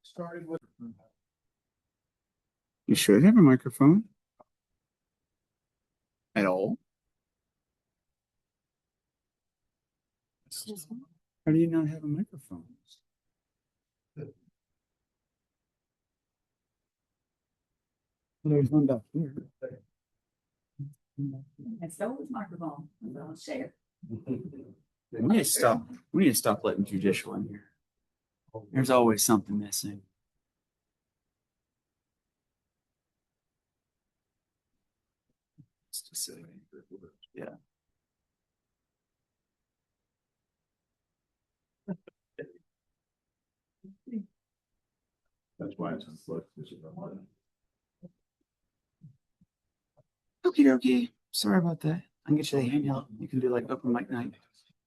Starting with. You should have a microphone. At all? How do you not have a microphone? There's one back here. I stole his microphone. I'll share. We need to stop. We need to stop letting judicial in here. There's always something missing. It's just silly. Yeah. That's why it's unplugged. Okie dokie. Sorry about that. I can get you the handheld. You can do like open mic night.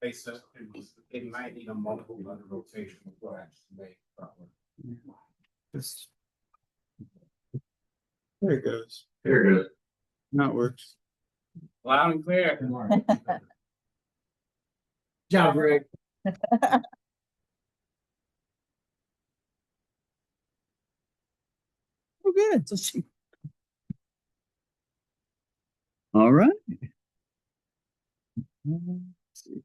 It might need a multiple rotation to make proper. Just there it goes. There it goes. Now it works. Loud and clear. Job, Greg. Oh, good. Let's see. All right. Let's see.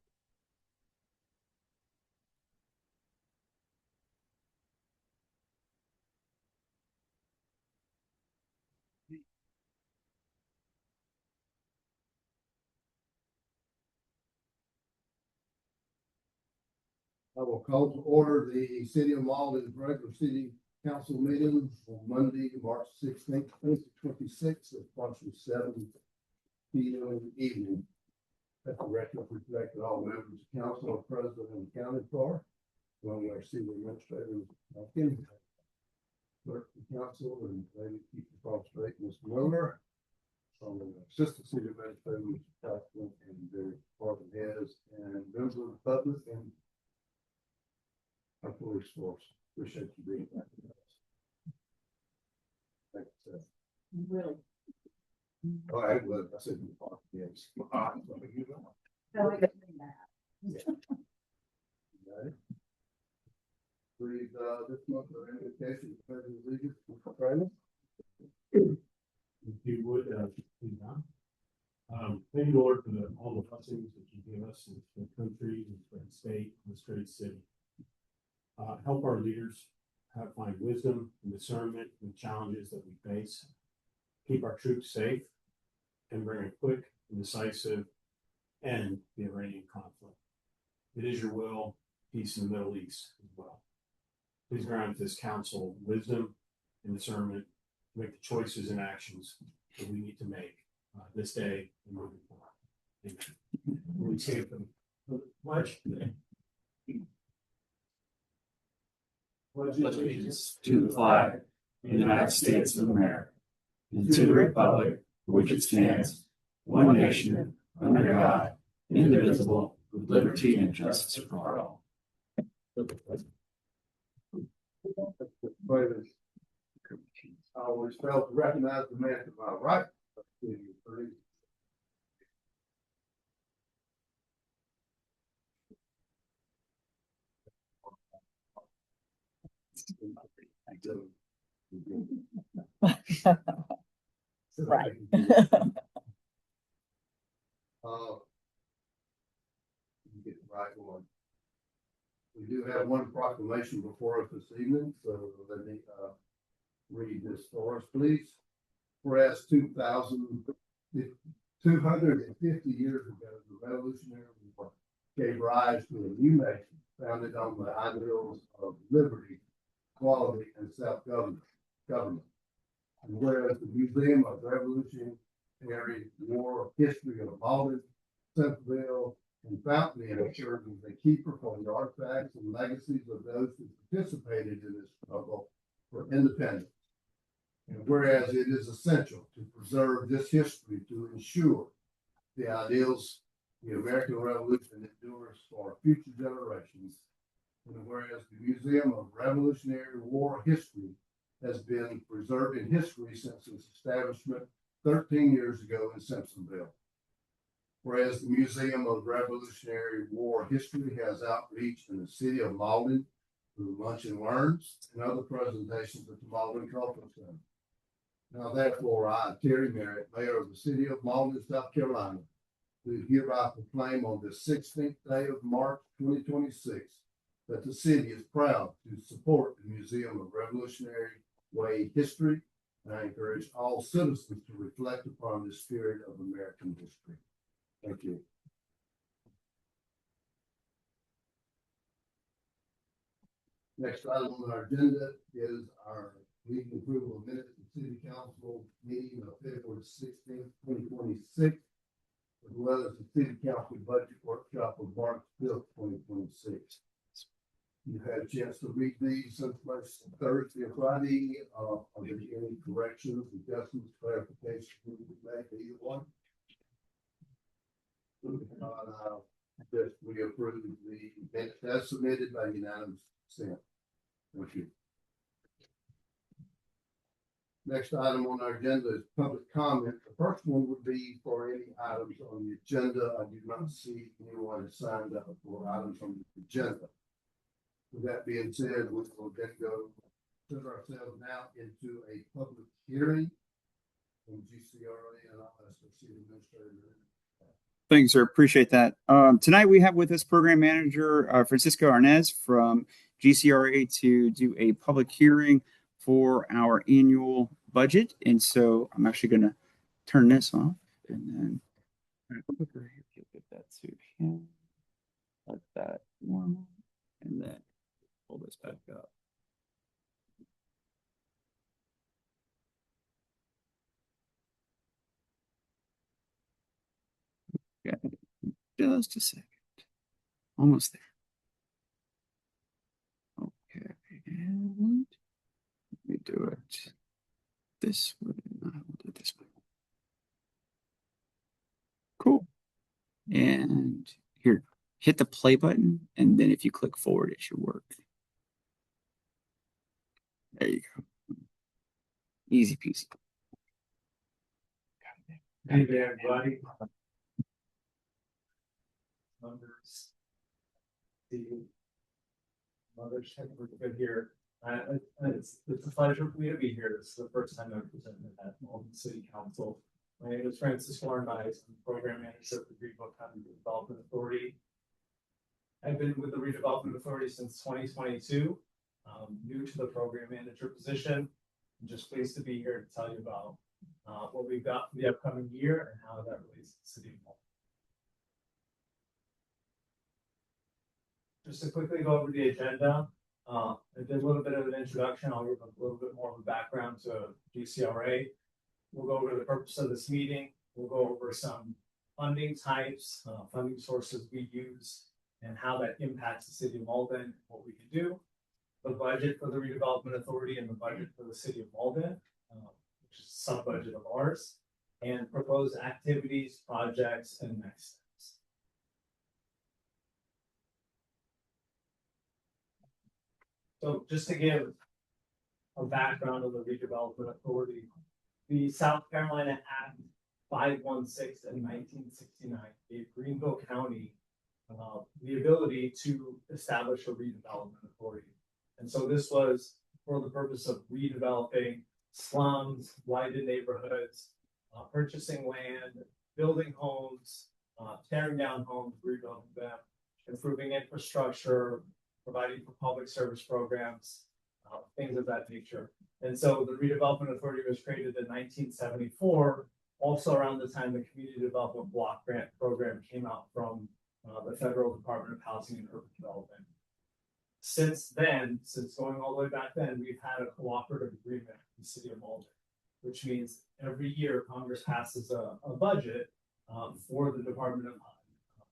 I will call to order the City of Mauldin regular city council meeting on Monday, March 16th, 2026 at approximately 7 p.m. in the evening. At the record reflect that all members of council are present and accounted for, along with our city administrators, clerk of council, and lady keep the call straight, Mr. Miller, from the assistant city administrator, Mr. Captain, and their department heads, and members of the public, and our police force. Appreciate you being back with us. Thank you, sir. Really? Oh, I would. I said, yes. So I can bring that. Okay. Please, this month, our invitation to pledge allegiance to Christ. If you would, please, thank you, Lord, for all the blessings that you give us in the country, in the state, in this great city. Help our leaders find wisdom and discernment in the challenges that we face. Keep our troops safe and bring a quick and decisive end to the Iranian conflict. It is your will, peace in the Middle East as well. Please grant this council wisdom and discernment to make the choices and actions that we need to make this day and moving forward. Amen. We say the pledge today. Pledge allegiance to the flag of the United States of America and to the republic for which it stands, one nation, under God, indivisible, with liberty and justice for all. I always fail to recognize the man to my right. Right. Get the right one. We do have one proclamation before us this evening, so let me read this for us, please. Whereas 250 years ago, the Revolutionary War gave rise to a new nation founded on the ideals of liberty, equality, and self-government. And whereas the Museum of Revolutionary War History of Mauldin, Centerville, and Fountain serves as a keeper for the artifacts and legacies of those who participated in this struggle for independence. And whereas it is essential to preserve this history to ensure the ideals the American Revolution endures for future generations. And whereas the Museum of Revolutionary War History has been preserved in history since its establishment 13 years ago in Simpsonville. Whereas the Museum of Revolutionary War History has outreach in the city of Mauldin through lunch and learns and other presentations at the Mauldin Cultural Center. Now therefore, I, Terry Merritt, Mayor of the City of Mauldin, South Carolina, do hereby proclaim on the 16th day of March 2026 that the city is proud to support the Museum of Revolutionary Way History, and I encourage all citizens to reflect upon the spirit of American history. Thank you. Next item on our agenda is our meeting approval of minutes of City Council meeting of February 16th, 2026, as well as the City Council budget workshop of March 5th, 2026. You had a chance to read these since last Thursday and Friday. Are there any corrections, adjustments, clarifications we would make to either one? Just we approve the minutes as submitted by unanimous consent. Thank you. Next item on our agenda is public comment. The first one would be for any items on the agenda. I do not see anyone signed up for items on the agenda. With that being said, we will then go put ourselves now into a public hearing from GCRA, and I'll ask the city administrator. Thanks, sir. Appreciate that. Tonight we have with us Program Manager Francisco Arnez from GCRA to do a public hearing for our annual budget. And so I'm actually going to turn this off and then get that to him. Let that normal and then pull this back up. Okay, just a second. Almost there. Okay, and let me do it this way. I will do it this way. Cool. And here, hit the play button, and then if you click forward, it should work. There you go. Easy peasy. Hey there, everybody. Numbers. The mothers have worked good here. It's a pleasure for me to be here. This is the first time I've presented at Mauldin City Council. My name is Francisco Arnez. I'm the Program Manager of the Greenville County Redevelopment Authority. I've been with the Redevelopment Authority since 2022. New to the Program Manager position. I'm just pleased to be here to tell you about what we've got for the upcoming year and how that relates to the city of Mauldin. Just to quickly go over the agenda, I did a little bit of an introduction. I'll give a little bit more of a background to GCRA. We'll go over the purpose of this meeting. We'll go over some funding types, funding sources we use, and how that impacts the city of Mauldin, what we can do, the budget for the Redevelopment Authority and the budget for the city of Mauldin, which is a sub-budget of ours, and proposed activities, projects, and next steps. So just to give a background of the Redevelopment Authority, the South Carolina Act 516 in 1969 gave Greenville County the ability to establish a redevelopment authority. And so this was for the purpose of redeveloping slums, blighted neighborhoods, purchasing land, building homes, tearing down homes, rebuilding them, improving infrastructure, providing for public service programs, things of that nature. And so the Redevelopment Authority was created in 1974, also around the time the Community Development Block Grant Program came out from the Federal Department of Housing and Urban Development. Since then, since going all the way back then, we've had a cooperative agreement with the city of Mauldin, which means every year Congress passes a budget for the Department of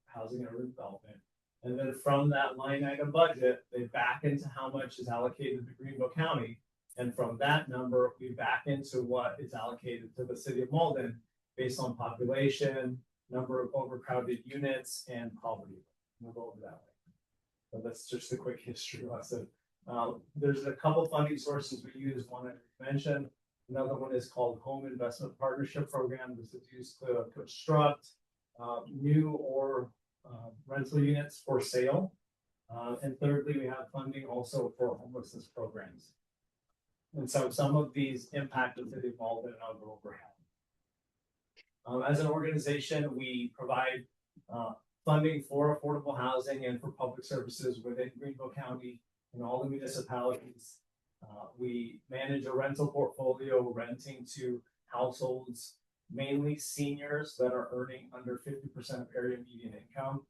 Housing and Urban Development. And then from that line item budget, they back into how much is allocated to Greenville County. And from that number, we back into what is allocated to the city of Mauldin based on population, number of overcrowded units, and poverty. We'll go over that later. So that's just a quick history lesson. There's a couple funding sources we use. One I mentioned. Another one is called Home Investment Partnership Program. This is used to construct new or rental units for sale. And thirdly, we have funding also for homelessness programs. And so some of these impact the city of Mauldin, and I'll go over how. As an organization, we provide funding for affordable housing and for public services within Greenville County and all the municipalities. We manage a rental portfolio renting to households, mainly seniors that are earning under 50% of area median income.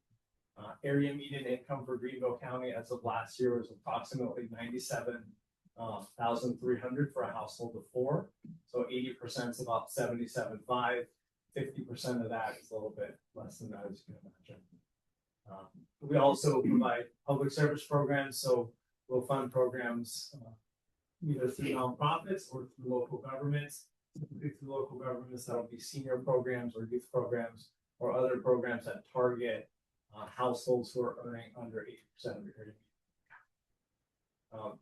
Area median income for Greenville County as of last year was approximately 97,300 for a household of 4. So 80% is about 77.5. 50% of that is a little bit less than that, as you can imagine. We also provide public service programs, so we'll fund programs either through nonprofits or through local governments. Typically through local governments, that'll be senior programs or youth programs or other programs that target households who are earning under 80% of their area.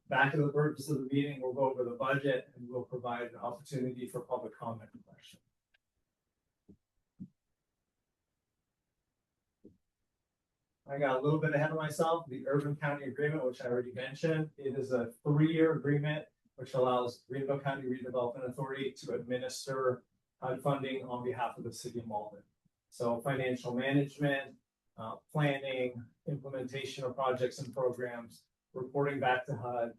Back to the purpose of the meeting, we'll go over the budget and we'll provide an opportunity for public comment and questions. I got a little bit ahead of myself. The Urban County Agreement, which I already mentioned, it is a 3-year agreement which allows Greenville County Redevelopment Authority to administer HUD funding on behalf of the city of Mauldin. So financial management, planning, implementation of projects and programs, reporting back to HUD,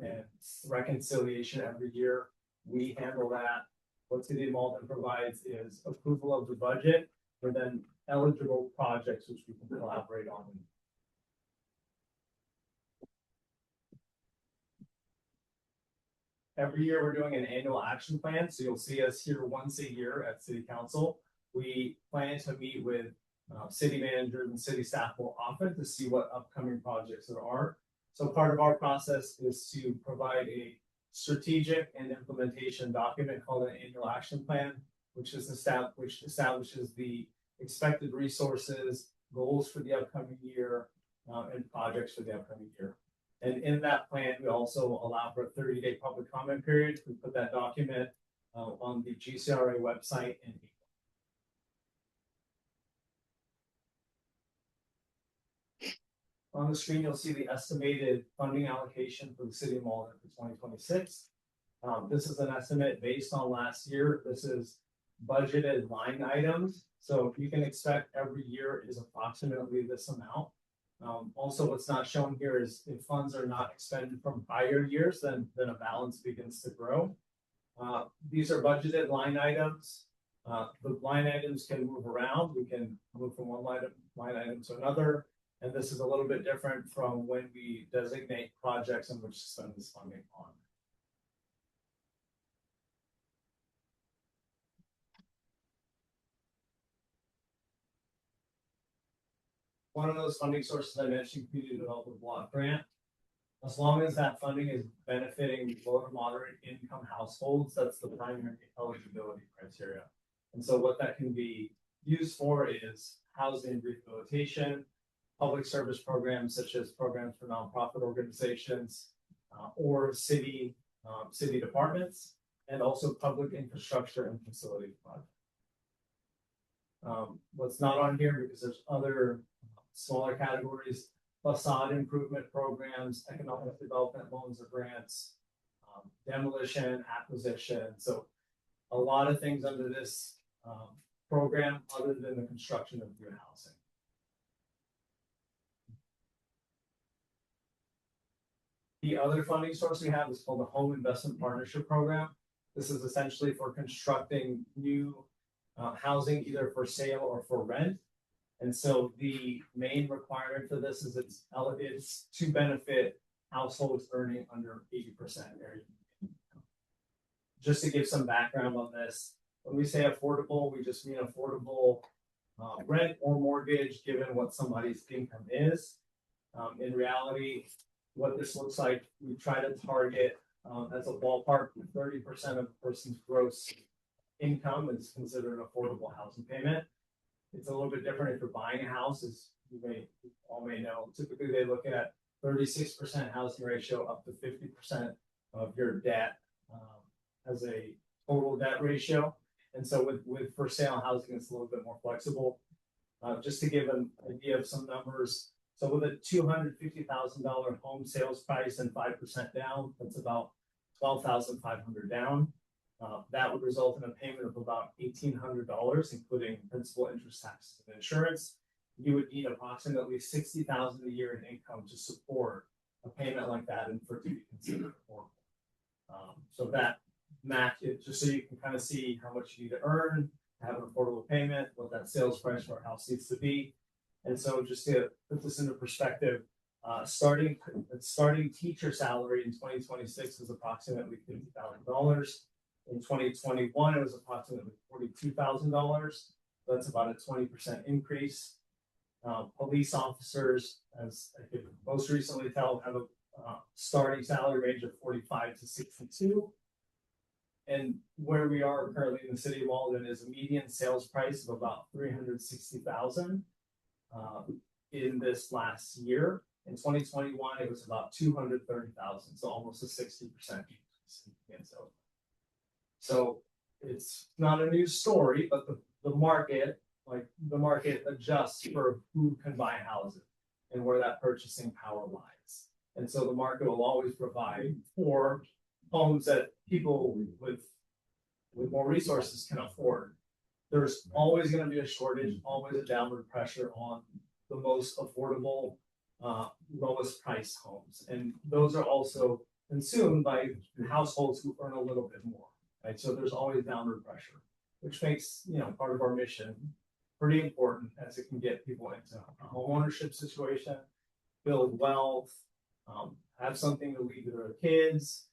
and reconciliation every year. We handle that. What City of Mauldin provides is approval of the budget for then eligible projects which we can collaborate on. Every year we're doing an annual action plan, so you'll see us here once a year at City Council. We plan to meet with city managers and city staff more often to see what upcoming projects there are. So part of our process is to provide a strategic and implementation document called an annual action plan, which establishes the expected resources, goals for the upcoming year, and projects for the upcoming year. And in that plan, we also allow for a 30-day public comment period. We put that document on the GCRA website in April. On the screen, you'll see the estimated funding allocation for the city of Mauldin for 2026. This is an estimate based on last year. This is budgeted line items. So you can expect every year is approximately this amount. Also, what's not shown here is if funds are not expended from prior years, then a balance begins to grow. These are budgeted line items. The line items can move around. We can move from one line item to another. And this is a little bit different from when we designate projects in which to spend this funding on. One of those funding sources I mentioned, community development block grant. As long as that funding is benefiting low to moderate income households, that's the primary eligibility criteria. And so what that can be used for is housing rehabilitation, public service programs such as programs for nonprofit organizations or city departments, and also public infrastructure and facility projects. What's not on here because there's other smaller categories: facade improvement programs, economic development loans or grants, demolition, acquisition. So a lot of things under this program other than the construction of new housing. The other funding source we have is called the Home Investment Partnership Program. This is essentially for constructing new housing, either for sale or for rent. And so the main requirement for this is it's to benefit households earning under 80% area. Just to give some background on this, when we say affordable, we just mean affordable rent or mortgage given what somebody's income is. In reality, what this looks like, we try to target as a ballpark 30% of a person's gross income is considered an affordable housing payment. It's a little bit different if you're buying a house, as you all may know. Typically, they look at 36% housing ratio up to 50% of your debt as a total debt ratio. And so with for sale housing, it's a little bit more flexible. Just to give an idea of some numbers, So with a $250,000 home sales price and 5% down, that's about $12,500 down. That would result in a payment of about $1,800, including principal, interest, taxes, and insurance. You would need approximately $60,000 a year in income to support a payment like that and for it to be considered affordable. So that match it just so you can kind of see how much you need to earn, have an affordable payment, what that sales price for a house needs to be. And so just to put this into perspective, starting teacher salary in 2026 was approximately $50,000. In 2021, it was approximately $42,000. That's about a 20% increase. Police officers, as I could most recently tell, have a starting salary range of 45 to 62. And where we are currently in the city of Mauldin is a median sales price of about $360,000 in this last year. In 2021, it was about $230,000, so almost a 60% increase in sales. So it's not a new story, but the market adjusts for who can buy houses and where that purchasing power lies. And so the market will always provide for homes that people with more resources can afford. There's always going to be a shortage, always a downward pressure on the most affordable, lowest price homes. And those are also consumed by households who earn a little bit more, right? So there's always downward pressure, which makes, part of our mission pretty important as it can get people into a home ownership situation, build wealth, have something to leave to their kids,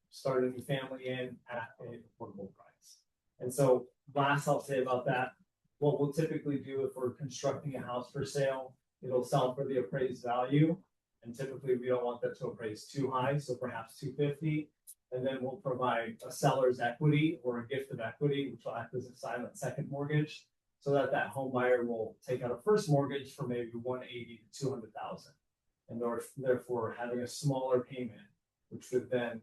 start a new family in at an affordable price. And so last I'll say about that, what we'll typically do if we're constructing a house for sale, it'll sell for the appraised value. And typically we don't want that to appraise too high, so perhaps 250. And then we'll provide a seller's equity or a gift of equity, which will act as a silent second mortgage, so that home buyer will take out a first mortgage for maybe 180 to 200,000, and therefore having a smaller payment, which would then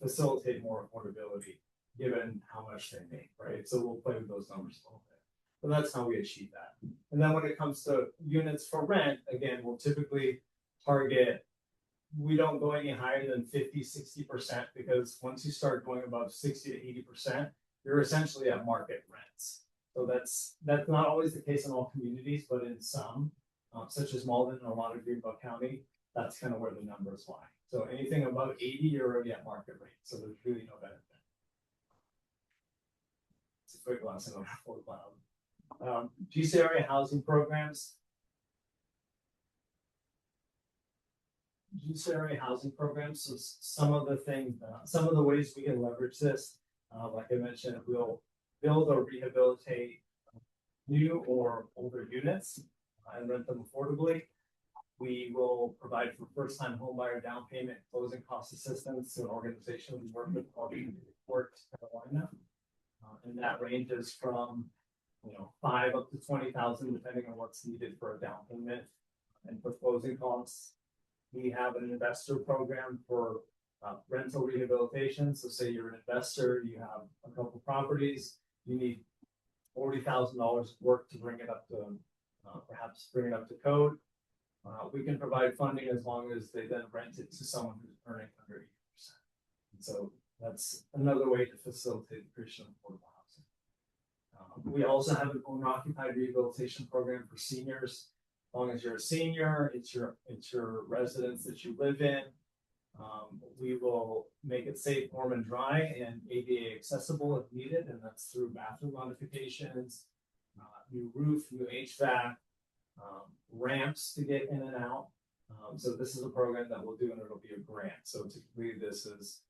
facilitate more affordability given how much they make, right? So we'll play with those numbers a little bit. But that's how we achieve that. And then when it comes to units for rent, again, we'll typically target, we don't go any higher than 50, 60%, because once you start going above 60 to 80%, you're essentially at market rents. So that's not always the case in all communities, but in some, such as Mauldin and a lot of Greenville County, that's kind of where the numbers lie. So anything above 80, you're already at market rate. So there's really no benefit. It's a quick lesson on affordable housing. GC area housing programs. GC area housing programs. So some of the ways we can leverage this, like I mentioned, we'll build or rehabilitate new or older units and rent them affordably. We will provide for first-time homebuyer down payment, closing cost assistance to an organization we work with called North Carolina, and that ranges from $5,000 up to $20,000 depending on what's needed for a down payment and for closing costs. We have an investor program for rental rehabilitation. So say you're an investor, you have a couple properties, you need $40,000 work to bring it up to perhaps bring it up to code. We can provide funding as long as they then rent it to someone who's earning under 80%. And so that's another way to facilitate the creation of affordable housing. We also have an owner-occupied rehabilitation program for seniors. As long as you're a senior, it's your residence that you live in. We will make it safe, warm, and dry, and ADA accessible if needed, and that's through bathroom modifications, new roof, new HVAC, ramps to get in and out. So this is a program that we'll do, and it'll be a grant. So typically this is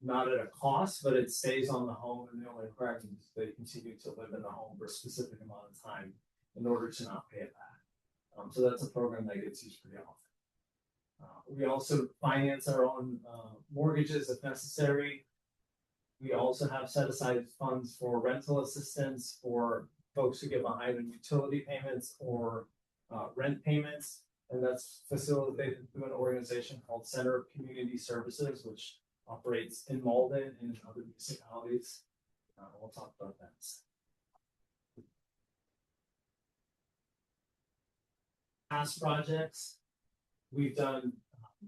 not at a cost, but it stays on the home, and the only requirement is they continue to live in the home for a specific amount of time in order to not pay it back. So that's a program that gets used pretty often. We also finance our own mortgages if necessary. We also have set aside funds for rental assistance for folks who get behind in utility payments or rent payments, and that's facilitated through an organization called Center of Community Services, which operates in Mauldin and in other municipalities. We'll talk about that. past projects, we've done,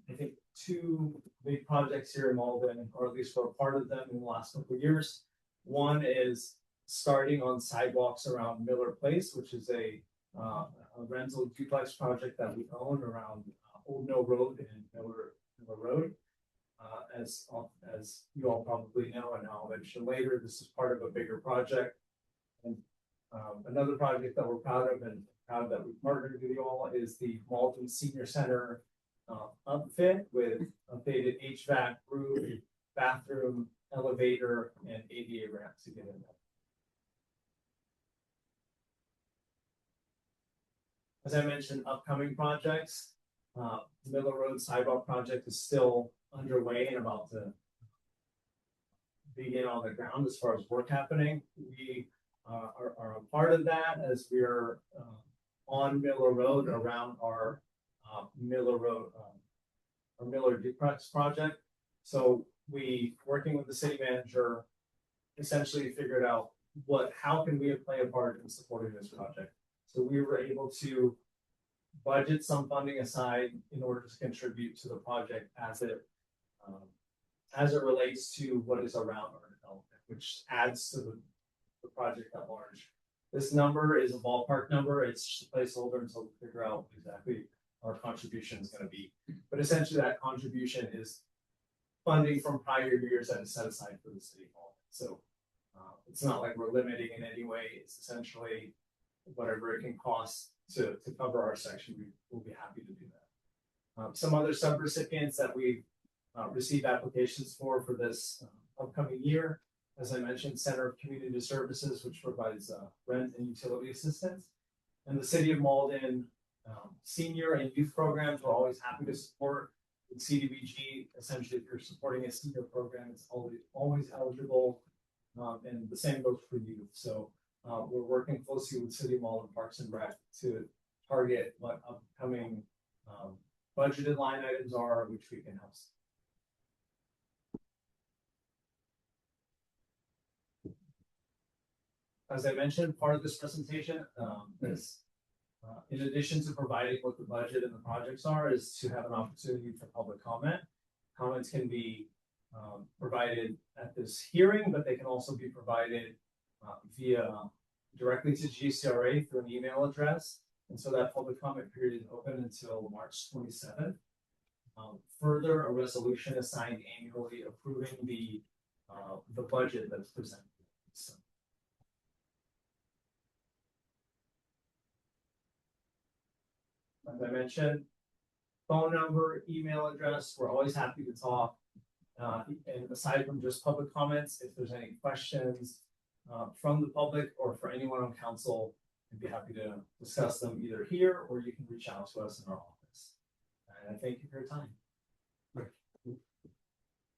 I think, two big projects here in Mauldin, or at least for a part of them in the last couple of years. One is starting on sidewalks around Miller Place, which is a rental duplex project that we own around Old Mill Road and Miller Road. As you all probably know, and I'll mention later, this is part of a bigger project. And another project that we're proud of and proud that we partnered with you all is the Mauldin Senior Center upfit with updated HVAC, roof, bathroom, elevator, and ADA ramps to get in there. As I mentioned, upcoming projects, Miller Road sidewalk project is still underway and about to begin on the ground as far as work happening. We are a part of that as we're on Miller Road around our Miller Road, our Miller duplex project. So we, working with the city manager, essentially figured out how can we play a part in supporting this project. So we were able to budget some funding aside in order to contribute to the project as it relates to what is around our development, which adds to the project at large. This number is a ballpark number. It's just a placeholder until we figure out exactly our contribution is going to be. But essentially that contribution is funding from prior years that is set aside for the city hall. So it's not like we're limiting in any way. It's essentially whatever it can cost to cover our section, we will be happy to do that. Some other subrecipients that we received applications for this upcoming year, as I mentioned, Center of Community Services, which provides rent and utility assistance, and the City of Mauldin senior and youth programs. We're always happy to support. With CDBG, essentially, if you're supporting a senior program, it's always eligible, and the same goes for youth. So we're working closely with City of Mauldin Parks and Rec to target what upcoming budgeted line items are, which we can help. As I mentioned, part of this presentation is, in addition to providing what the budget and the projects are, is to have an opportunity for public comment. Comments can be provided at this hearing, but they can also be provided directly to GCRA through an email address. And so that public comment period is open until March 27th. Further, a resolution is signed annually approving the budget that's presented. So, as I mentioned, phone number, email address, we're always happy to talk. And aside from just public comments, if there's any questions from the public or for anyone on council, I'd be happy to discuss them either here or you can reach out to us in our office. And I thank you for your time.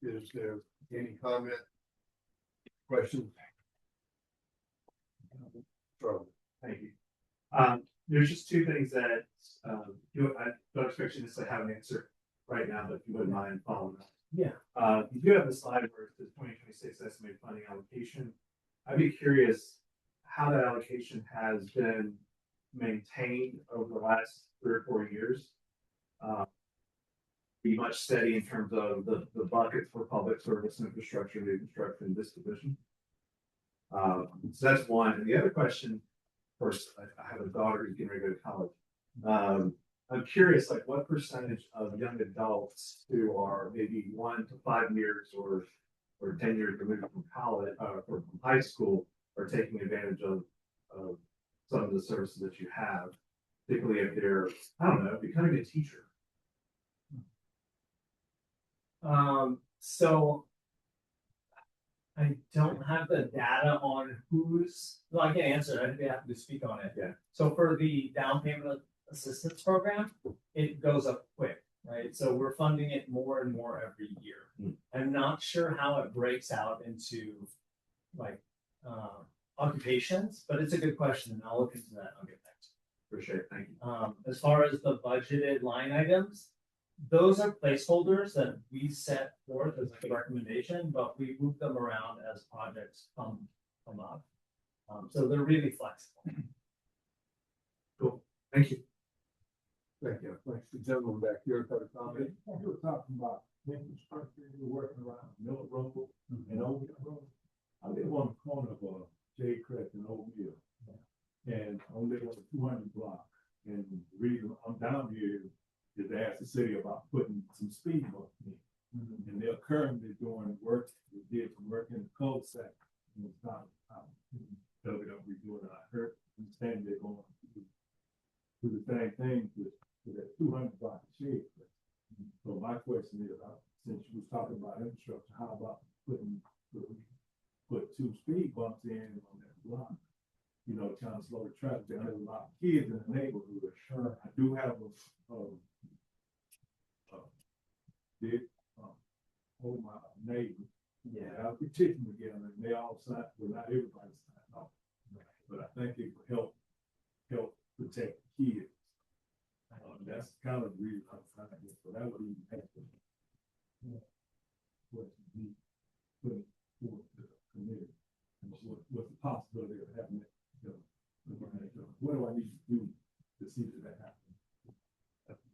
Is there any comment? Questions? Thank you. There's just two things that I don't expect you to necessarily have an answer right now, but if you wouldn't mind following up. Yeah. You do have the slide where it says 2026 estimated funding allocation. I'd be curious how that allocation has been maintained over the last 3 or 4 years. Be much steady in terms of the buckets for public service infrastructure, new construction, this division. So that's one. And the other question, of course, I have a daughter who's getting ready to go to college. I'm curious, like, what percentage of young adults who are maybe 1 to 5 years or 10 years removed from college or from high school are taking advantage of some of the services that you have, particularly if they're, I don't know, becoming a teacher. So I don't have the data on well, I can't answer it. I'd be happy to speak on it. Yeah. So for the down payment assistance program, it goes up quick, right? So we're funding it more and more every year. I'm not sure how it breaks out into like occupations, but it's a good question and I'll look into that and I'll get back to you. Appreciate it. Thank you. As far as the budgeted line items, those are placeholders that we set forth as a recommendation, but we move them around as projects come up. So they're really flexible. Cool. Thank you. Thank you. Thanks. The gentleman back here got a comment. You were talking about infrastructure, you were working around Miller Rumble and Old Mill Road. I live on the corner of J. Crest and Old Mill. And I live on the 200 block. And the reason I'm down here is to ask the city about putting some speed bumps in. And they're currently doing work, they did some work in the cul-de-sac. And it's not, they'll be doing it. I heard, understand they're going to do the same thing with that 200 block of shade. So my question is, since you was talking about infrastructure, how about put 2 speed bumps in on that block? You know, trying to slow the traffic down. There's a lot of kids in the neighborhood. Sure, I do have a big my neighbor. Yeah, I was petitioning together, and they all signed, well, not everybody signed off, but I think it would help protect kids. That's kind of the reason I'm trying to, so that would even happen. What we put forward to the committee, and what's the possibility of having it? What do I need to do to see that happen?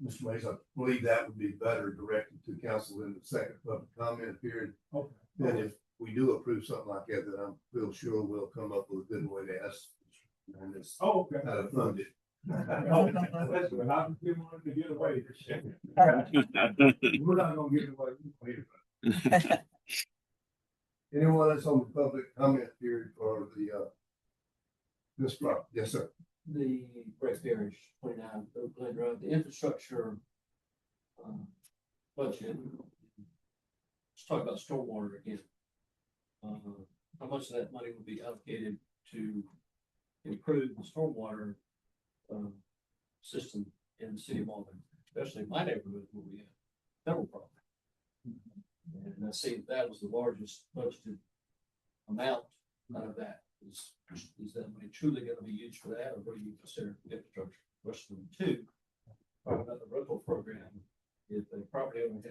Mr. Mays, I believe that would be better directed to council in the second public comment period. Okay. Then if we do approve something like that, then I'm real sure we'll come up with a good way to ask. And it's how to fund it. Listen, I didn't want to get away. We're not gonna give away. Anyone that's on the public comment period for the this part? Yes, sir. The Rex Parish 29 Oakland Road, the infrastructure budget. Let's talk about stormwater again. How much of that money will be allocated to improve the stormwater system in the city of Mauldin, especially in my neighborhood where we have several problems. And I see that was the largest budgeted amount out of that. Is that money truly going to be used for that, or what do you consider infrastructure? Question 2, talking about the rental program. If a property owner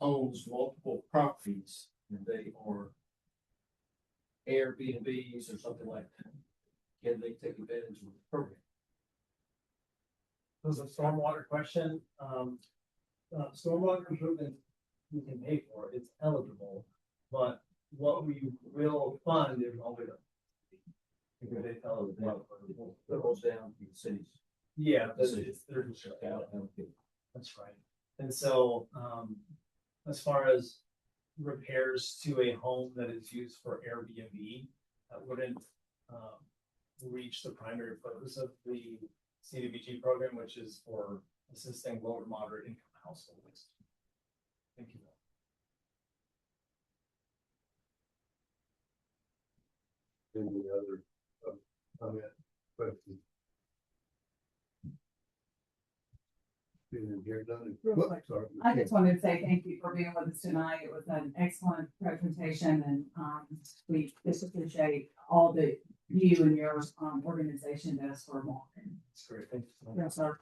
owns multiple properties and they are Airbnbs or something like that, can they take advantage of the program? This is a stormwater question. Stormwater improvement you can pay for, it's eligible, but what we will fund is only because they tell us It goes down to the cities. yeah, That's right. And so, as far as repairs to a home that is used for Airbnb, that wouldn't reach the primary purpose of the CDBG program, which is for assisting low to moderate income households. Thank you. Any other comment, question? Didn't hear nothing. Real Whoop, quick. sorry. I just wanted to say thank you for being with us tonight. It was an excellent presentation, and we just appreciate all that you and your organization does for Mauldin. That's great. Thank you. Yes, sir.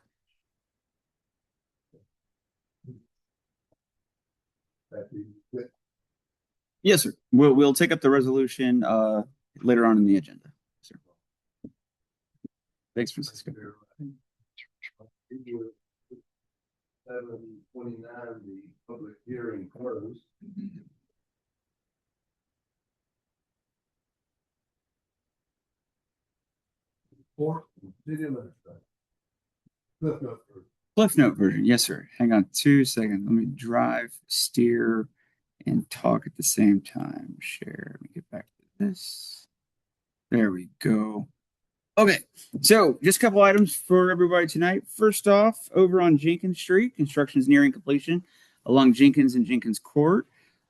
Yes, sir. We'll take up the resolution later on in the agenda. Sir. Thanks, Francisco. 7:29, the public hearing closed. Fourth, city administrator. Cliff note first. Cliff note version. Yes, sir. Hang on 2 seconds. Let me drive, steer, and talk at the same time. Share. Let me get back to this. There we go. Okay, so just a couple items for everybody tonight. First off, over on Jenkins Street, construction is nearing completion along Jenkins and Jenkins Court.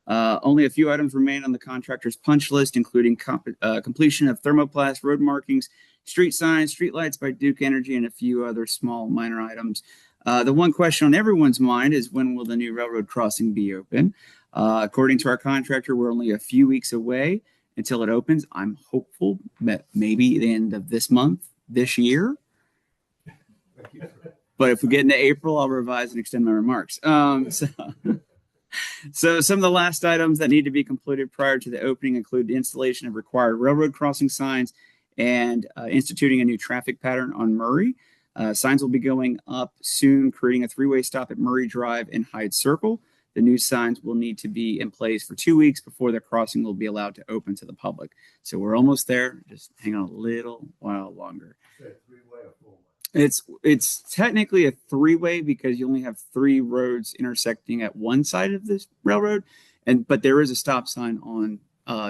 Only a few items remain on the contractor's punch list, including completion of thermoplast road markings, street signs, street lights by Duke Energy, and a few other small minor items. The one question on everyone's mind is, when will the new railroad crossing be open? According to our contractor, we're only a few weeks away until it opens. I'm hopeful that maybe the end of this month, this year. But if we get into April, I'll revise and extend my remarks. So some of the last items that need to be completed prior to the opening include the installation of required railroad crossing signs and instituting a new traffic pattern on Murray. Signs will be going up soon, creating a three-way stop at Murray Drive and Hyde Circle. The new signs will need to be in place for 2 weeks before the crossing will be allowed to open to the public. So we're almost there. Just hang on a little while longer. Three-way or four-way? It's technically a three-way because you only have 3 roads intersecting at one side of this railroad, but there is a stop sign on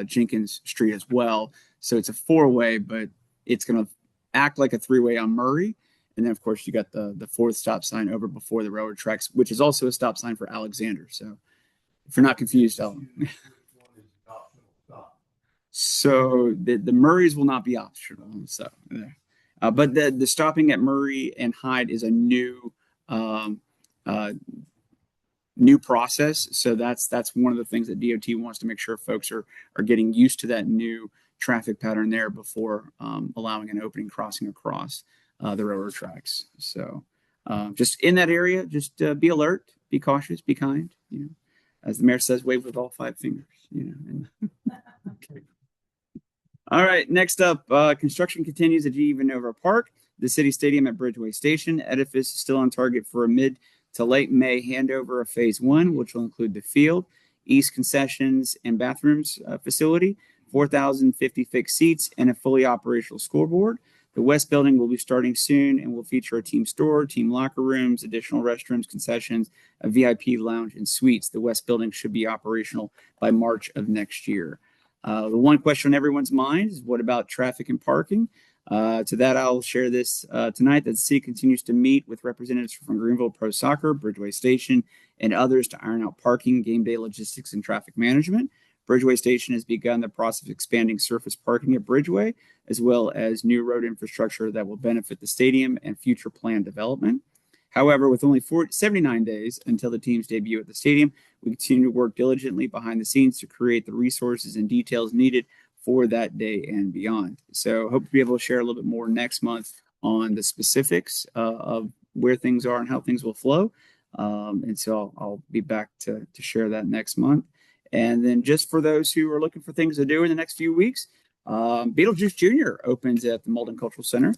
Jenkins Street as well. So it's a 4-way, but it's going to act like a 3-way on Murray. And then, of course, you got the 4th stop sign over before the railroad tracks, which is also a stop sign for Alexander. So if you're not confused, so the Murrays will not be optional. So, but the stopping at Murray and Hyde is a new new process. So that's one of the things that DOT wants to make sure folks are getting used to that new traffic pattern there before allowing an opening crossing across the railroad tracks. So just in that area, just be alert, be cautious, be kind. You know, as the mayor says, wave with all 5 fingers. You know. And okay. All right, next up, construction continues at GE Vernova Park, the city stadium at Bridgeway Station. Edifice is still on target for a mid to late May handover of phase 1, which will include the field, east concessions and bathrooms facility, 4,050 fixed seats, and a fully operational scoreboard. The west building will be starting soon and will feature a team store, team locker rooms, additional restrooms, concessions, a VIP lounge, and suites. The west building should be operational by March of next year. The one question on everyone's mind is what about traffic and parking? To that, I'll share this tonight that the city continues to meet with representatives from Greenville Pro Soccer, Bridgeway Station, and others to iron out parking, game day logistics, and traffic management. Bridgeway Station has begun the process of expanding surface parking at Bridgeway, as well as new road infrastructure that will benefit the stadium and future planned development. However, with only 79 days until the team's debut at the stadium, we continue to work diligently behind the scenes to create the resources and details needed for that day and beyond. So hope to be able to share a little bit more next month on the specifics of where things are and how things will flow. And so I'll be back to share that next month. And then just for those who are looking for things to do in the next few weeks, Beetlejuice Jr. opens at the Mauldin Cultural Center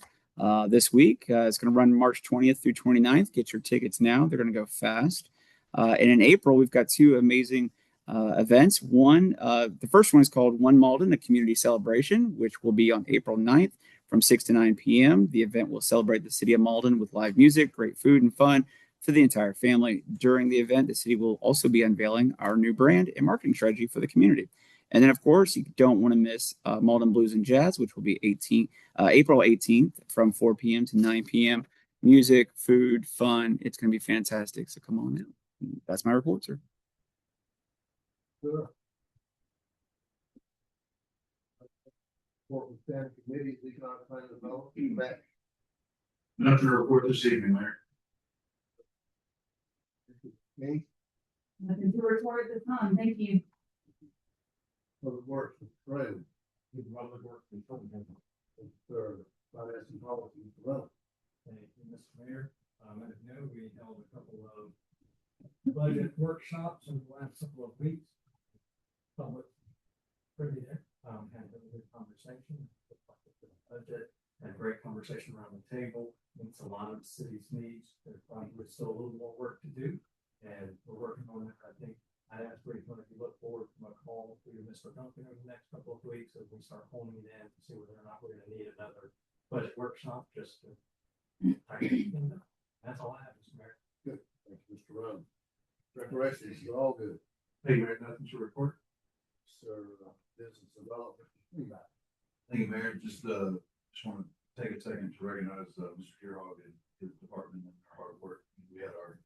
this week. It's going to run March 20th through 29th. Get your tickets now. They're going to go fast. And in April, we've got 2 amazing events. The first one is called One Mauldin, a community celebration, which will be on April 9th from 6 to 9 p.m. The event will celebrate the city of Mauldin with live music, great food, and fun for the entire family. During the event, the city will also be unveiling our new brand and marketing strategy for the community. And then, of course, you don't want to miss Mauldin Blues and Jazz, which will be April 18th from 4 p.m. to 9 p.m. Music, food, fun. It's going to be fantastic. So come on in. That's my report, sir. Sure. What was that committee, economic plan development back? Nothing to report this evening, Mayor. Me, Nothing to report at this time. Thank you. public works, Fred, Public Works and Public Health. finance and policy, well, Thank you, Mr. Mayor. As you know, we held a couple of budget workshops in the last couple of weeks. Public pretty had a good conversation. Budget, had a great conversation around the table. Meets a lot of the city's needs. There's probably still a little more work to do, and we're working on it. I think I'd ask Rick if you look forward to a call with Mr. Duncan over the next couple of weeks as we start honing it in to see whether or not we're going to need another budget workshop just to tighten things up. That's all I have, Mr. Mayor. good, thank you, Mr. Run. Recreation, you're all good, Hey, Mayor, nothing to report. sir, business development, Thank you, Mayor. Just want to take a second to recognize Mr. Gearhog and his department and their hard work. We had our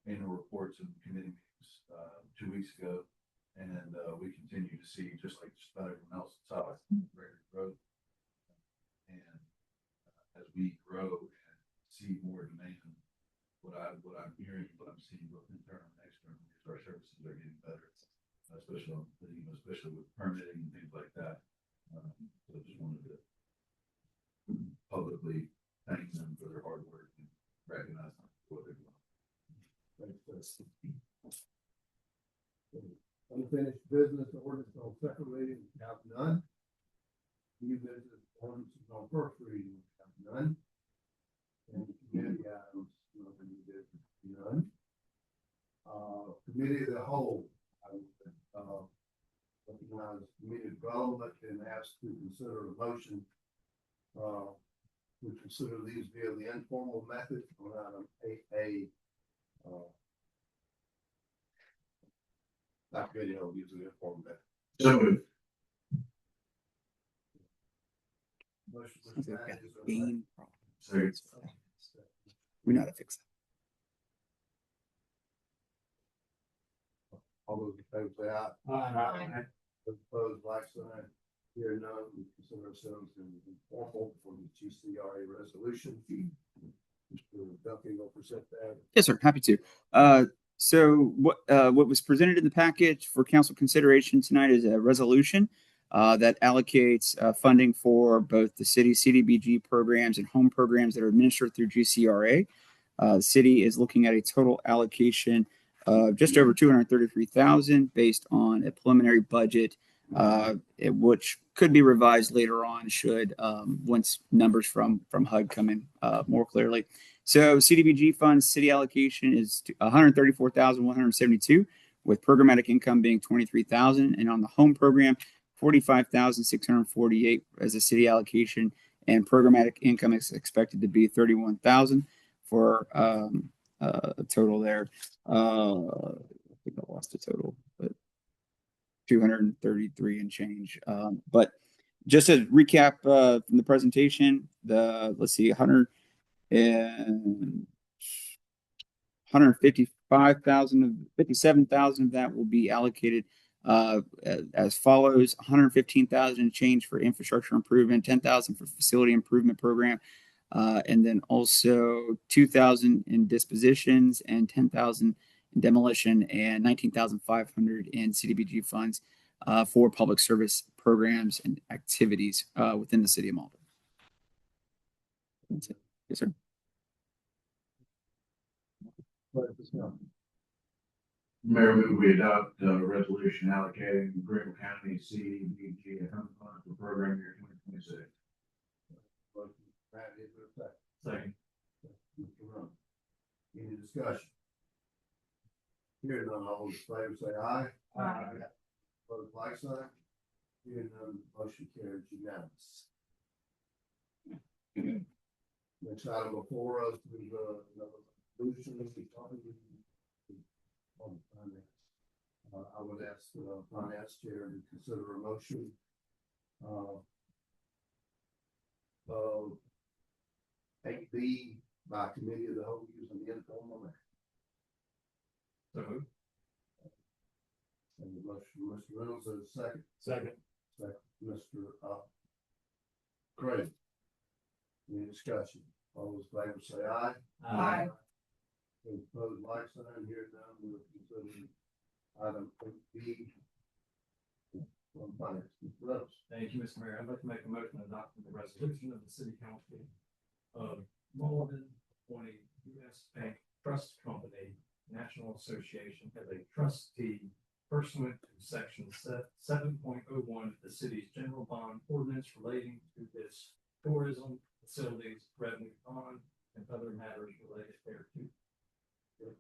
annual reports and committee meetings 2 weeks ago, and we continue to see, just like just about everyone else, solid record growth. And as we grow and see more demand, what I'm hearing, what I'm seeing both internal and external, is our services are getting better, especially with permitting and things like that. So I just wanted to publicly thank them for their hard work and recognize them for what they're doing. Unfinished business ordinance on second reading, have none. New business Ordinances on first reading, we have none. And committee items, nothing needed, none. Committee of the whole, I would, recognize community development and ask to consider a motion, to consider these via the informal method on item 8A. That video uses the informal method. So moved. Motion Sounds was like made, we've got is a there a second? game problem. Sorry. We know how to fix that. All those in favor say aye. Aye. Those opposed, like sign. Here none, we consider ourselves in informal for the GCRA resolution. Mr. Duffy will present that. Yes, sir. Happy to. So what was presented in the package for council consideration tonight is a resolution that allocates funding for both the city CDBG programs and home programs that are administered through GCRA. The city is looking at a total allocation of just over 233,000 based on a preliminary budget, which could be revised later on should once numbers from HUD come in more clearly. So CDBG funds city allocation is 134,172, with programmatic income being 23,000, and on the home program, 45,648 as a city allocation, and programmatic income is expected to be 31,000 for a total there. I think I lost the total, but 233 and change. But just to recap from the presentation, let's see, 155,000 of 57,000 of that will be allocated as follows: 115,000 change for infrastructure improvement, 10,000 for facility improvement program, and then also 2,000 in dispositions and 10,000 in demolition, and 19,500 in CDBG funds for public service programs and activities within the city of Mauldin. That's it. Yes, sir. Mayor, move we adopt a resolution allocating Greenville County CDBG and home fund for program year 2026. Matt, is there a second? Second. Mr. Rowe. Any discussion? Here none, all those in favor say aye. Aye. Opposed, like sign. Here none, motion carries unanimous. Next item before us is resolution on finance. I would ask the finance chair to consider a motion of 8B by committee of the whole using the informal method. So moved. And the motion, Mr. Reynolds, is second. Second. Second, Mr. Craig. Any discussion? All those in favor say aye. Aye. Those opposed, like sign. Here none, we're considering item 8B on finance. Mr. Reynolds. Thank you, Mr. Mayor. I'd like to make a motion adopting the resolution of the city council of Mauldin appointing U.S. Bank Trust Company National Association as a trustee pursuant to section 7.01 of the city's general bond ordinance relating to this tourism facilities, revenue bond, and other matters related thereto.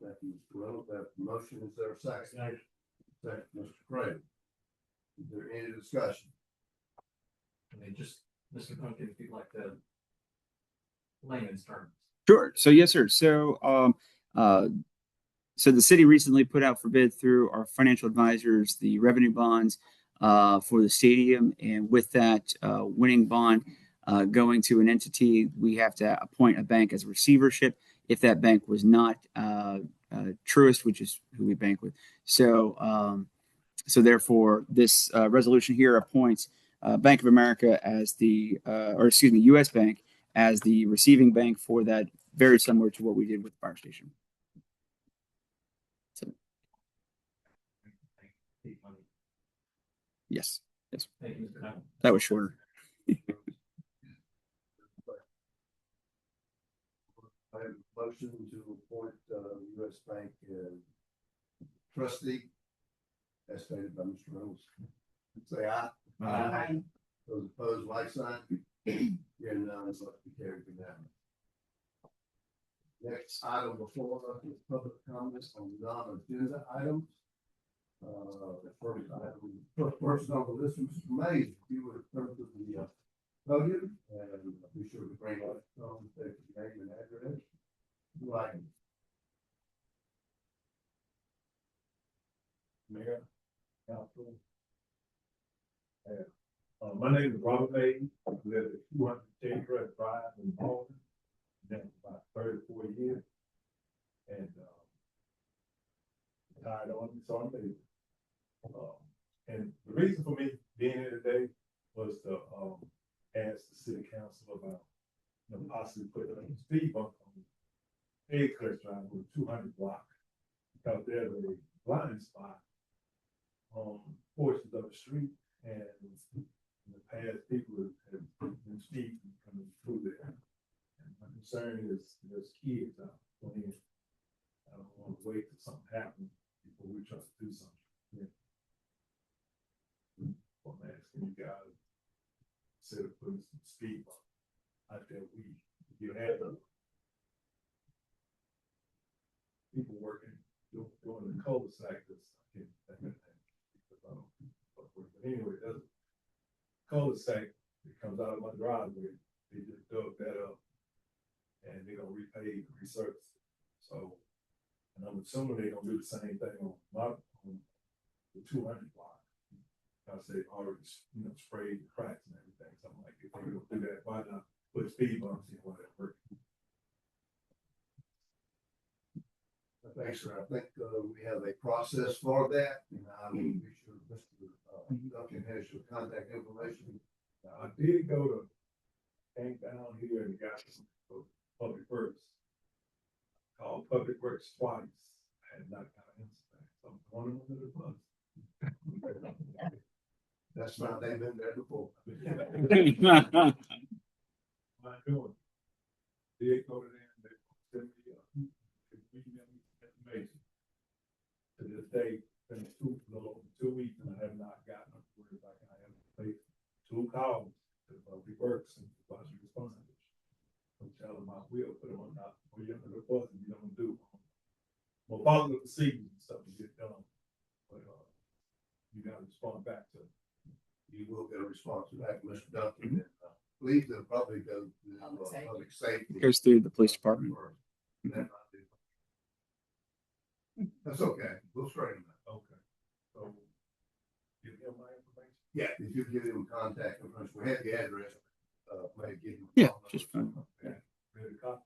Thank you, Mr. Reynolds. That motion, is there a second? Second, Mr. Craig. Is there any discussion? And then just, Mr. Duncan, if you'd like to layman's terms. Sure. So yes, sir. So the city recently put out for bid through our financial advisors the revenue bonds for the stadium, and with that winning bond going to an entity, we have to appoint a bank as a receivership if that bank was not Truist, which is who we bank with. So therefore, this resolution here appoints Bank of America as U.S. Bank as the receiving bank for that, very similar to what we did with the fire station. So, yes. Thank you, Mr. Duncan. That was shorter. I have a motion to appoint U.S. Bank trustee, as stated by Mr. Reynolds. Say aye. Aye. Those opposed, like sign. Hearing none, it's up to carry unanimous. Next item before us is public comments on non-agenda items. The first item, first person on the list, Mr. Mays, if you would turn to the podium and be sure to bring up, state your name and address. Right. Mayor, council. My name is Robert Mays. I live at 200 J. Drive in Mauldin. Been for about 34 years. And, tired on me, so I'm leaving. And the reason for me being here today was to, ask the city council about, possibly putting a speed bump on Edgecliff Drive with 200 block. Because there's a blind spot on portions of the street, and in the past, people have been speeding coming through there. And my concern is there's kids out playing. I don't want to wait till something happens before we try to do something. Yeah. I'm asking you guys, instead of putting some speed bump out there, you have people working, doing the cul-de-sac that's, but anyway, that's cul-de-sac that comes out of my driveway. They just dug that up and they're gonna repave, resurface it. So, and I'm assuming they're gonna do the same thing on the 200 block. I say already, sprayed the cracks and everything. So I'm like, if they're gonna do that, why not put speed bumps in whatever? Thanks, sir. I think we have a process for that, and I will be sure Mr. Duncan has your contact information. I did go to, came down here and got some public works. Called Public Works twice. I had not got an answer. So I'm throwing them under the bus. That's not, they've been there before. What I'm doing. Did go to them, they sent me information. To this day, been a little over 2 weeks, and I have not gotten up to where I have to pay 2 calls to the Public Works and supervisory responders. I'm telling them I will put them on top, or you under the bus, and you don't do. Well, following the procedures and stuff to get done, but you got to respond back to them. You will get a response back, Mr. Duncan. And, please, they'll probably go to public safety. Goes through the police department. That might be- That's okay. We'll straighten that. Okay. So, give him my information. Yeah, if you give him contact information, we have the address. Maybe give him. Yeah, just fine. Okay. Ready to copy?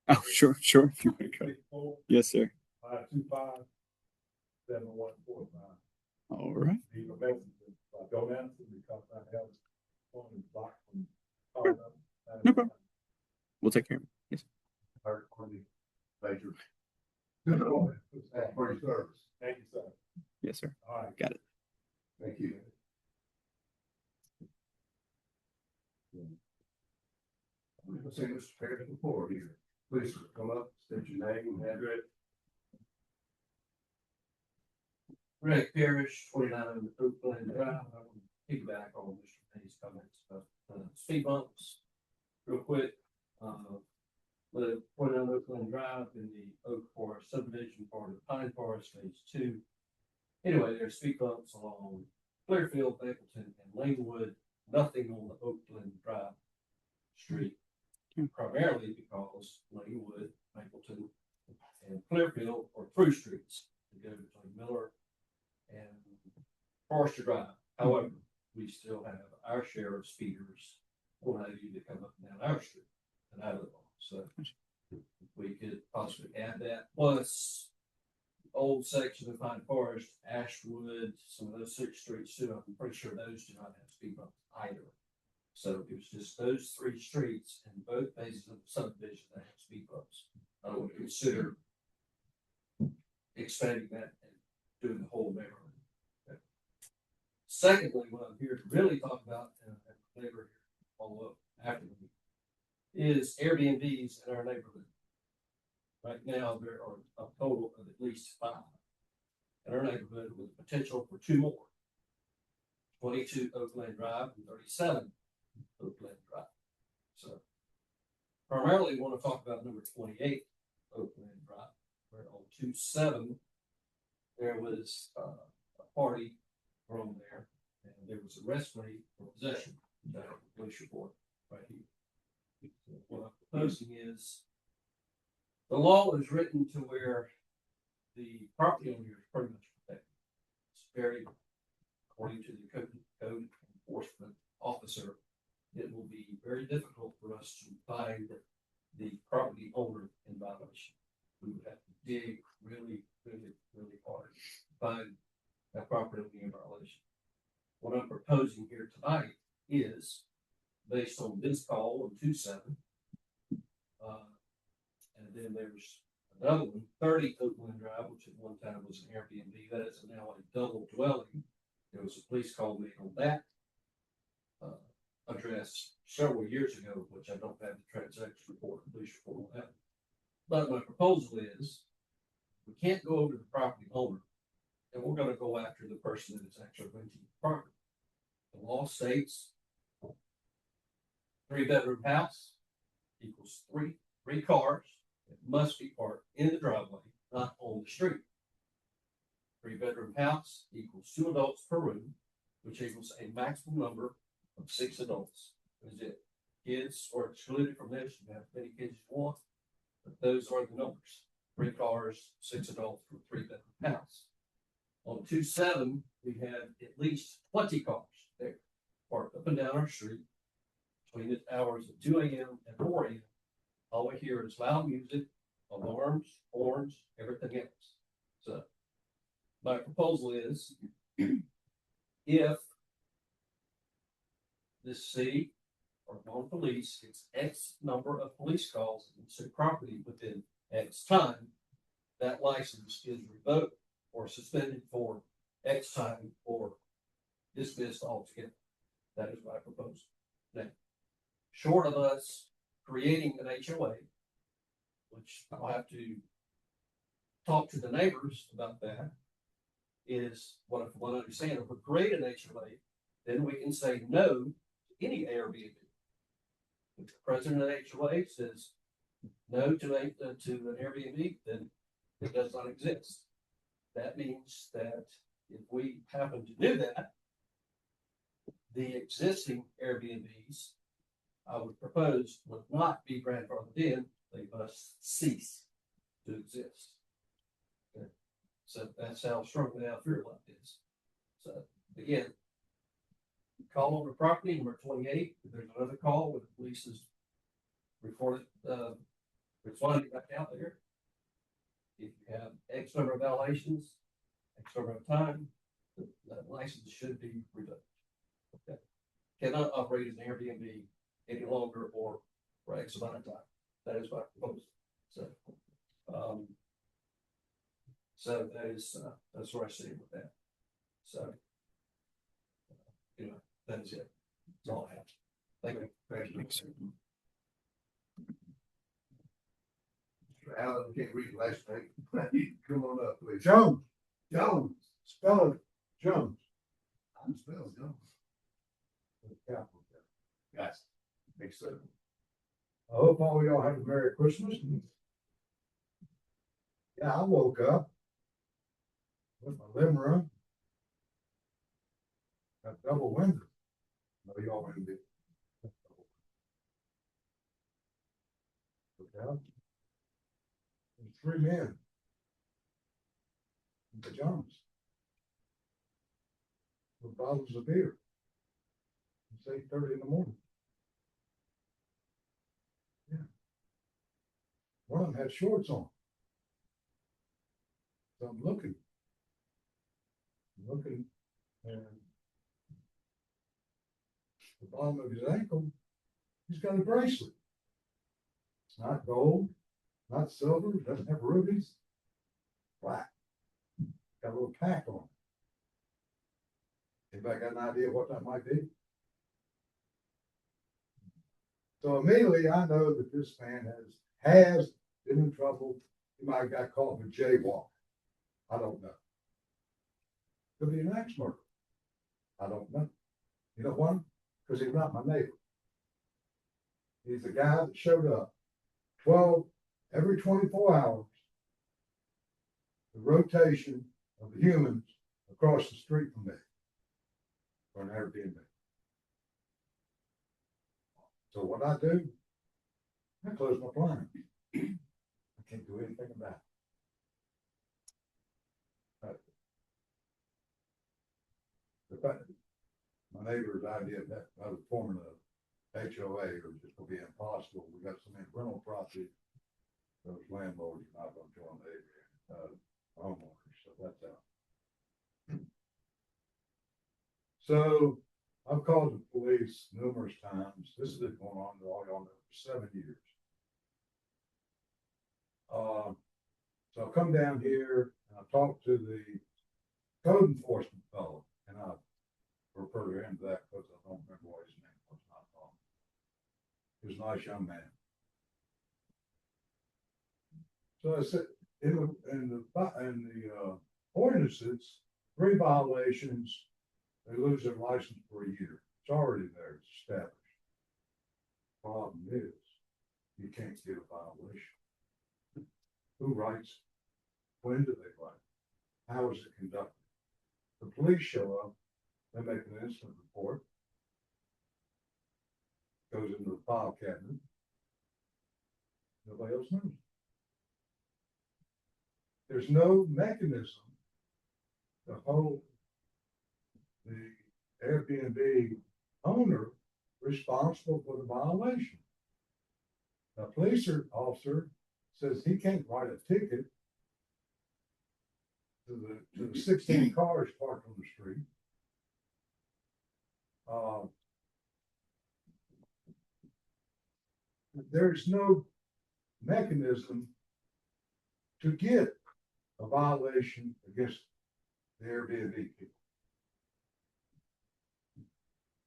Oh, sure. If you want to go. 64 Yes, sir. 525 7145. All right. Leave a message. If I don't answer because I have phone blocked from calling up. No problem. We'll take care of it. Yes. Major. For your service. Thank you, sir. Yes, sir. All right. Got it. Thank you. I'm going to say Mr. Perry before here. Please sir, come up, state your name and address. Rick Parrish, 29 Oakland Drive. I want to piggyback on Mr. Payne's comments about speed bumps real quick. With 29 Oakland Drive in the Oak Forest subdivision part of Pine Forest Phase 2. Anyway, there's speed bumps along Clearfield, Mapleton, and Lanewood. Nothing on the Oakland Drive street. Primarily because Lanewood, Mapleton, and Clearfield are through streets that go between Miller and Forester Drive. However, we still have our share of speeders on you that come up and down our street and I live on. So we could possibly add that. Plus, old section of Pine Forest, Ashwood, some of those 6 streets too. I'm pretty sure those do not have speed bumps either. So it was just those 3 streets in both phases of the subdivision that have speed bumps. I would consider expanding that and doing the whole neighborhood. Okay. Secondly, what I'm here to really talk about, and the neighbor here follow up after me, is Airbnbs in our neighborhood. Right now, there are a total of at least 5 in our neighborhood with potential for 2 more. 22 Oakland Drive and 37 Oakland Drive. So primarily want to talk about number 28, Oakland Drive, where on 2-7, there was a party thrown there, and there was a arrest rate for possession. That police report right here. What I'm proposing is the law is written to where the property owner is pretty much protected. It's very, according to the code enforcement officer, it will be very difficult for us to find the property owner in violation. We would have to dig really, really, really hard to find that property owner in violation. What I'm proposing here tonight is based on this call on 2-7. And then there's another one, 30 Oakland Drive, which at one time was an Airbnb. That is now a double dwelling. There was a police call made on that address several years ago, which I don't have the transaction report, the police report on that. But my proposal is we can't go over to the property owner, and we're going to go after the person that is actually renting the property. The law states 3-bedroom house equals three cars. It must be parked in the driveway, not on the street. 3-bedroom house equals 2 adults per room, which equals a maximum number of 6 adults. That's it. Kids are excluded from this. You have as many kids as you want, but those are the numbers. 3 cars, 6 adults for a 3-bedroom house. On 2-7, we had at least 20 cars there parked up and down our street between the hours of 2 a.m. and 4 a.m. All we hear is loud music, alarms, horns, everything else. So my proposal is if this city or Mauldin police gets X number of police calls into property within X time, that license is revoked or suspended for X time or dismissed altogether. That is my proposal. Now, short of us creating an HOA, which I'll have to talk to the neighbors about that, is what I understand. If we create an HOA, then we can say no to any Airbnb. If the president of the HOA says no to an Airbnb, then it does not exist. That means that if we happen to do that, the existing Airbnbs I would propose would not be grandfathered in. They must cease to exist. Okay. So that's how strongly I feel about this. So again, call on the property number 28. If there's another call with the police is reported, responding back out there. If you have X number of violations, X number of time, that license should be revoked. Okay. Cannot operate as an Airbnb any longer or for X amount of time. That is my proposal. So that is that's where I stand with that. So that is it. That's all I have. Thank you. Thank you. Mr. Allen, can't read the last name. Come on up, please. Jones, Jones. spell it Jones. I'm spelled Jones. Yeah. Yes. Makes sense. I hope all y'all have a Merry Christmas. Yeah, I woke up with my living room. Got double windows. No, y'all wouldn't be. Look out. There's 3 men in pajamas with bottles of beer. It's 8:30 in the morning. Yeah. One of them had shorts on. So I'm looking, and the bottom of his ankle, he's got a bracelet. It's not gold, not silver, doesn't have rubies, black. Got a little pack on it. Anybody got an idea what that might be? So immediately I know that this man has been in trouble. He might have got caught with jaywalk. I don't know. Could be an axe murder. I don't know. You know why? Because he's not my neighbor. He's the guy that showed up every 24 hours. The rotation of the humans across the street from me for an Airbnb. So what I do, I close my blinds. I can't do anything about it. The fact, my neighbor's idea that I was forming a HOA was just gonna be impossible. We got so many rental properties. Those landlords are not gonna join the homeowners, so that's out. So I've called the police numerous times. This has been going on, all y'all know, for 7 years. So I come down here and I talk to the code enforcement fellow, and I refer to him to that because I don't remember what his name was. Not wrong. He was a nice young man. So I said, in the ordinances, 3 violations, they lose their license for a year. It's already there, it's established. Problem is, you can't get a violation. Who writes? When do they write? How is it conducted? The police show up, they make an incident report, goes into the file cabinet. Nobody else knows. There's no mechanism to hold the Airbnb owner responsible for the violation. The police officer says he can't write a ticket to the 16 cars parked on the street. There's no mechanism to get a violation against the Airbnb people.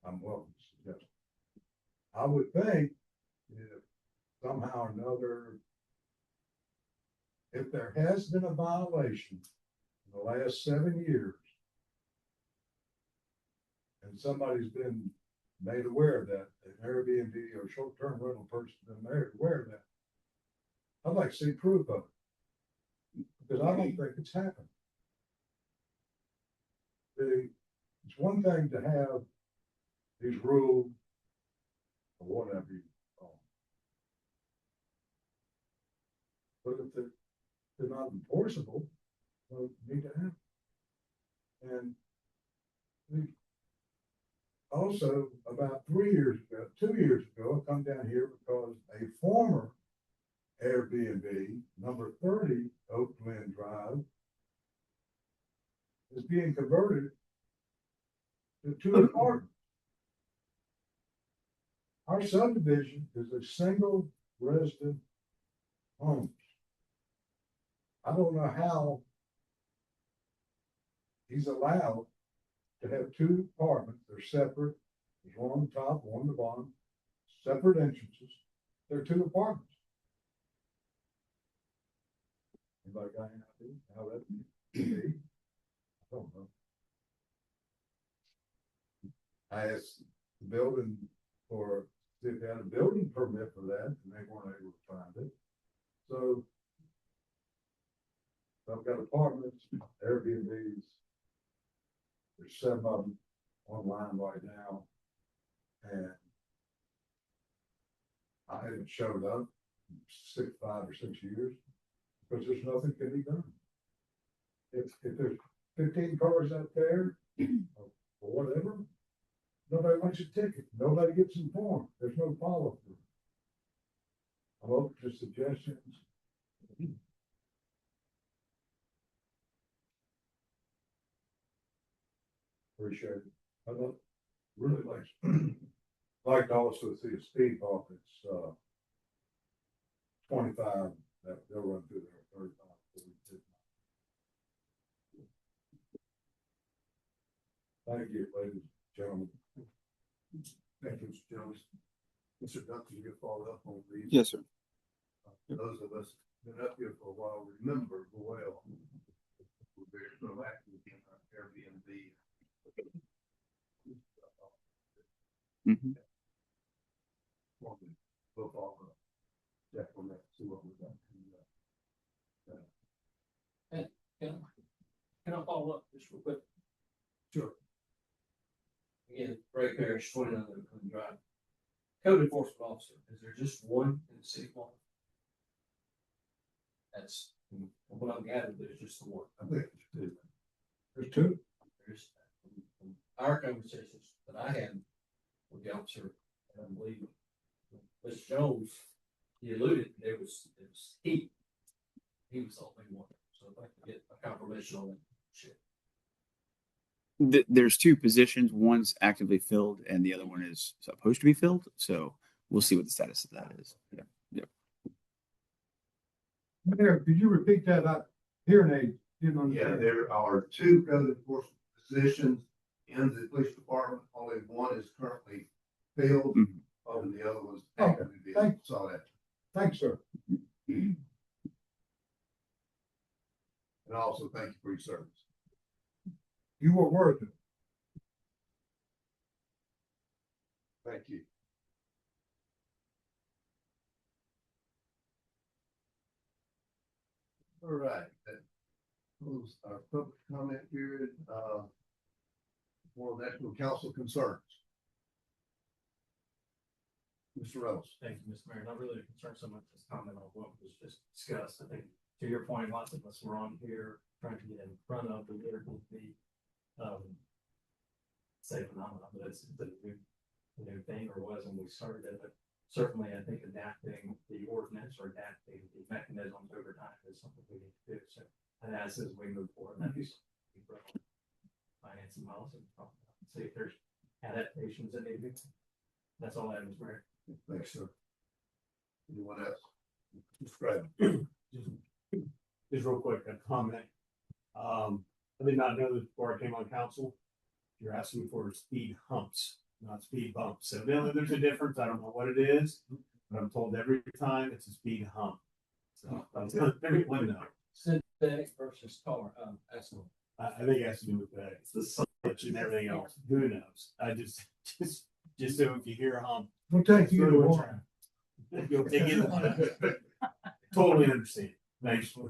I'm welcome to suggest. I would think if somehow or another, if there has been a violation in the last 7 years, and somebody's been made aware of that, an Airbnb or short-term rental person been made aware of that, I'd like to see proof of it, because I don't think it's happened. It's one thing to have these rules or whatever you call them, but if they're not enforceable, well, you need to have them. And also, about 2 years ago, I come down here because a former Airbnb, number 30 Oak Glen Drive, is being converted to 2 apartments. Our subdivision is a single resident home. I don't know how he's allowed to have 2 apartments. They're separate. There's one on the top, one on the bottom, separate entrances. They're 2 apartments. Anybody got any idea how that can be? I don't know. I asked the building for if they had a building permit for that, and they weren't able to find it. So I've got apartments, Airbnbs. There's 7 of them online right now, and I haven't showed up in 5 or 6 years because there's nothing can be done. If there's 15 cars out there or whatever, nobody wants a ticket. Nobody gets informed. There's no follow through. I'm open to suggestions. Appreciate it. I don't really like to also see a speed bump. It's 25 that they'll run through there 35. 42. Thank you, ladies and gentlemen. Thank you, Mr. Jones. Mr. Duncan, you followed up on these. Yes, sir. Those of us been up here for a while remember well. We're very proactive in our Airbnb. Mm-hmm. football. Check on that, see what we got. Can I follow up just real quick? Sure. Again, Ray Parrish, 29 Lincoln Drive. Code enforcement officer, is there just one in the city hall? That's, from what I'm gathering, there's just the one. I think there's two. There's, from our conversations that I had with the officer, and I believe Mr. Jones, he alluded, there was he was the only one. So if I could get a confirmation on that shit. There's two positions. One's actively filled, and the other one is supposed to be filled. So we'll see what the status of that is. Yeah. Mayor, could you repeat that about hearing aids? Didn't Yeah, understand. there are two code enforcement positions in the police department. Only one is currently filled, and the other one's actively being Thank- sought after. Thanks, sir. And also thank you for your service. You were worth it. Thank you. All right, that closes our public comment period, for national council concerns. Mr. Rose. Thank you, Mr. Mayor. Not really concerned so much as comment on what was just discussed. I think to your point, lots of us were on here trying to get in front of the Airbnb, say phenomenon, but it's a new thing, or was when we started it. But certainly, I think adapting the ordinance or adapting the mechanisms over time is something we need to do. So, and as we move forward, that'd be something we finance and policy, see if there's adaptations that need to be. That's all I have, Mr. Mayor. Thanks, sir. Anyone else? Mr. Graham. Just real quick, a comment. I did not know this before I came on council. You're asking for speed humps, not speed bumps. So evidently there's a difference. I don't know what it is, but I'm told every time it's a speed hump. So I'm telling everyone know. Synthetic versus tar, asphalt. I think it has to do with that. It's the such and everything else. Who knows? I just so if you hear a hump, We'll take you to throw it one. around. You'll take it. Totally understand. Thanks. All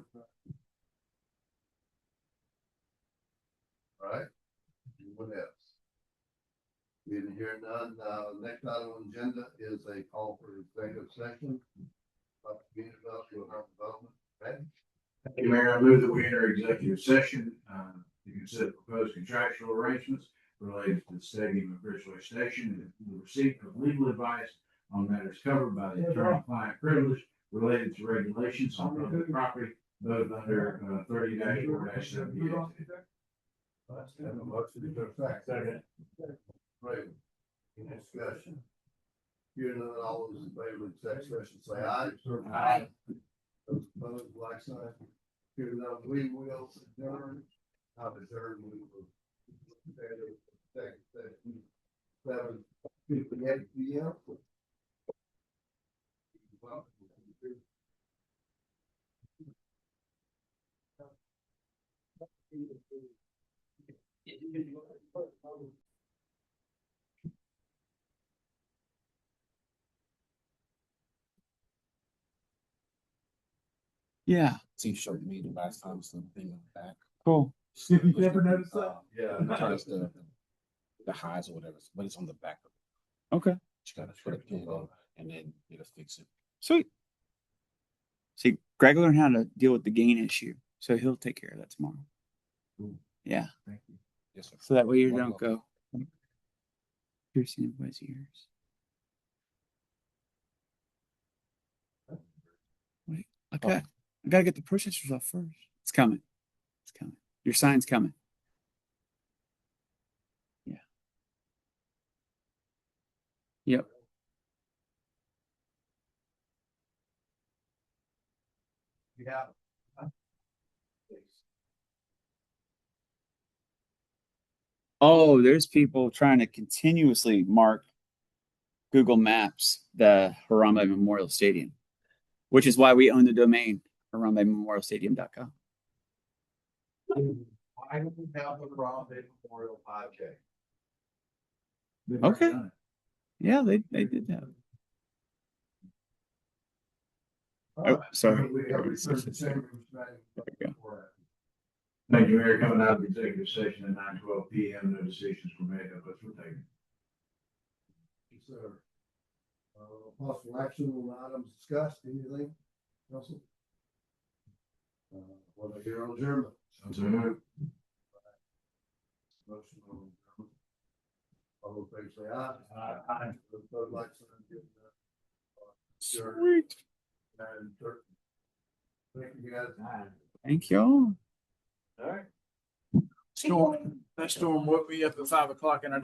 right. Anyone else? Didn't hear none. Next item on the agenda is a call for executive session. Community development. Randy? Thank you, Mayor. I move that we enter executive session, to consider proposed contractual arrangements related to the stadium and Bridgeway Station and the receipt of legal advice on matters covered by the attorney-client privilege related to regulations on public property, both under 30-4-78. Have a motion to go back. Second. Right. Any discussion? Hearing none, all those in favor of the executive session say aye. Aye. Those opposed, like sign. Hearing none, we will adjourn. I've adjourned, we will. Second session, 7:58 p.m. Yeah. He showed me the last time something on the back. Cool. If you never noticed that. Yeah. Tries to the highs or whatever, but it's on the back. Okay. You gotta put a pin on it and then it'll fix it. Sweet. See, Greg learned how to deal with the gain issue, so he'll take care of that tomorrow. Yeah. Thank you. Yes, sir. So that way you One don't go piercing anybody's ears. Wait. Okay. I gotta get the processors off first. It's coming. It's coming. Your sign's coming. Yeah. Yep. Yeah. Oh, there's people trying to continuously mark Google Maps the Harambe Memorial Stadium, which is why we own the domain HarambeMemorialStadium.com. I don't have the Harambe Memorial 5K. Okay. Yeah, they did that. Oh, sorry. We have returned to chamber meeting. There we Thank you, Mayor. Coming out of executive session at 9:12 PM, no decisions were made, no votes were taken. Consider. Possible action on items discussed, anything, Russell? What I hear on adjournment, So moved. motion on adjournment. All in favor, say aye. Aye. Vote like sign, give that. Sweet. And thank you guys. Thank y'all. All right. That storm woke me up at 5 o'clock and I